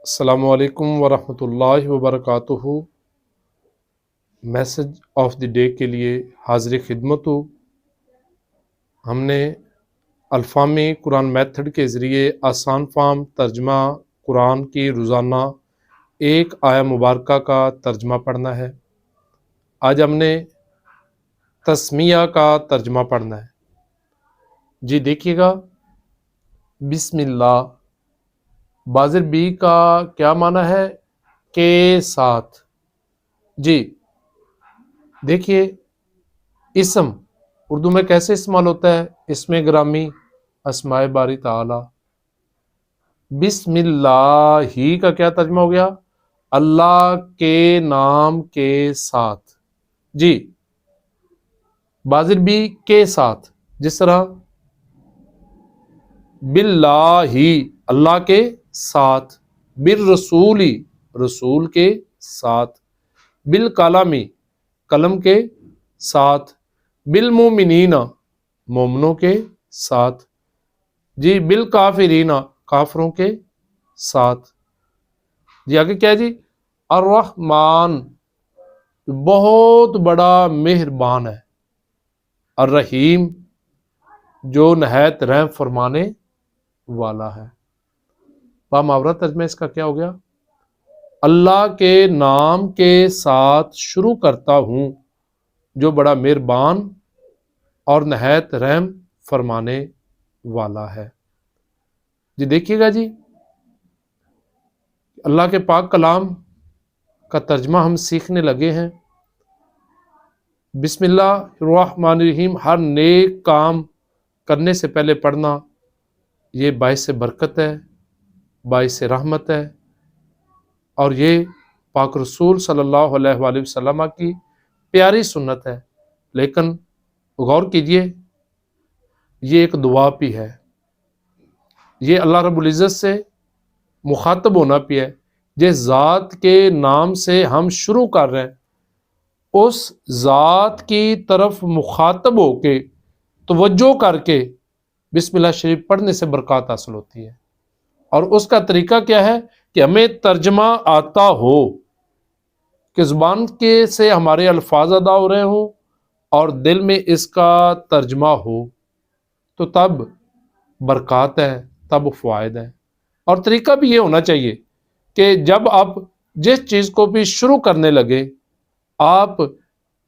السلام علیکم ورحمۃ اللہ وبرکاتہ۔ میسج آف دی ڈے کے لیے حاضر خدمت ہوں۔ ہم نے الفامی قرآن میتھڈ کے ذریعے آسان فام ترجمہ قرآن کی روزانہ ایک آیہ مبارکہ کا ترجمہ پڑھنا ہے۔ آج ہم نے تسمیہ کا ترجمہ پڑھنا ہے۔ جی دیکھیے گا، بسم اللہ بازر بی کا کیا معنی ہے؟ کے ساتھ۔ جی دیکھیے، اسم اردو میں کیسے استعمال ہوتا ہے؟ اسم گرامی اسماء باری تعالی۔ بسم اللہ ہی کا کیا ترجمہ ہو گیا؟ اللہ کے نام کے ساتھ۔ جی بازر بی کے ساتھ، جس طرح باللہ اللہ کے ساتھ، بالرسولی رسول کے ساتھ، بالکلامی قلم کے ساتھ، بالمومنین مومنوں کے ساتھ، جی بالکافرین کافروں کے ساتھ۔ جی آگے کیا ہے؟ جی الرحمن بہت بڑا مہربان ہے، الرحیم جو نہایت رحم فرمانے والا ہے۔ بامحاورہ ترجمہ اس کا کیا ہو گیا؟ اللہ کے نام کے ساتھ شروع کرتا ہوں جو بڑا مہربان اور نہایت رحم فرمانے والا ہے۔ جی دیکھیے گا، جی اللہ کے پاک کلام کا ترجمہ ہم سیکھنے لگے ہیں۔ بسم اللہ الرحمن الرحیم ہر نیک کام کرنے سے پہلے پڑھنا، یہ باعث برکت ہے، باعث رحمت ہے، اور یہ پاک رسول صلی اللہ علیہ وآلہ وسلم کی پیاری سنت ہے۔ لیکن غور کیجئے، یہ ایک دعا بھی ہے، یہ اللہ رب العزت سے مخاطب ہونا بھی ہے۔ جس ذات کے نام سے ہم شروع کر رہے ہیں، اس ذات کی طرف مخاطب ہو کے توجہ کر کے بسم اللہ شریف پڑھنے سے برکات حاصل ہوتی ہے۔ اور اس کا طریقہ کیا ہے کہ ہمیں ترجمہ آتا ہو، کہ زبان کے سے ہمارے الفاظ ادا ہو رہے ہوں اور دل میں اس کا ترجمہ ہو، تو تب برکات ہے، تب فوائد ہے۔ اور طریقہ بھی یہ ہونا چاہیے کہ جب آپ جس چیز کو بھی شروع کرنے لگے، آپ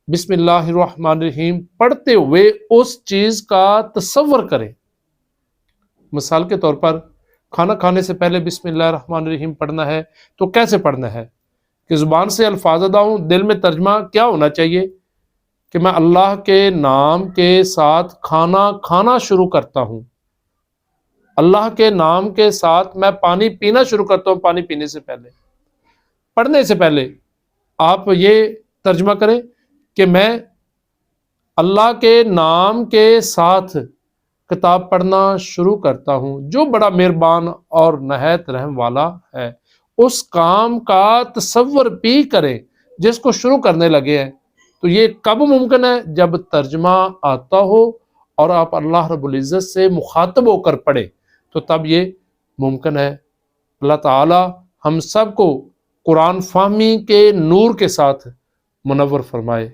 بسم اللہ الرحمن الرحیم پڑھتے ہوئے اس چیز کا تصور کریں۔ مثال کے طور پر کھانا کھانے سے پہلے بسم اللہ الرحمن الرحیم پڑھنا ہے تو کیسے پڑھنا ہے کہ زبان سے الفاظ ادا ہوں، دل میں ترجمہ کیا ہونا چاہیے کہ میں اللہ کے نام کے ساتھ کھانا کھانا شروع کرتا ہوں، اللہ کے نام کے ساتھ میں پانی پینا شروع کرتا ہوں۔ پانی پینے سے پہلے، پڑھنے سے پہلے آپ یہ ترجمہ کریں کہ میں اللہ کے نام کے ساتھ کتاب پڑھنا شروع کرتا ہوں جو بڑا مہربان اور نہایت رحم والا ہے۔ اس کام کا تصور بھی کریں جس کو شروع کرنے لگے ہیں۔ تو یہ کب ممکن ہے؟ جب ترجمہ آتا ہو اور آپ اللہ رب العزت سے مخاطب ہو کر پڑھیں، تو تب یہ ممکن ہے۔ اللہ تعالی ہم سب کو قرآن فہمی کے نور کے ساتھ منور فرمائے۔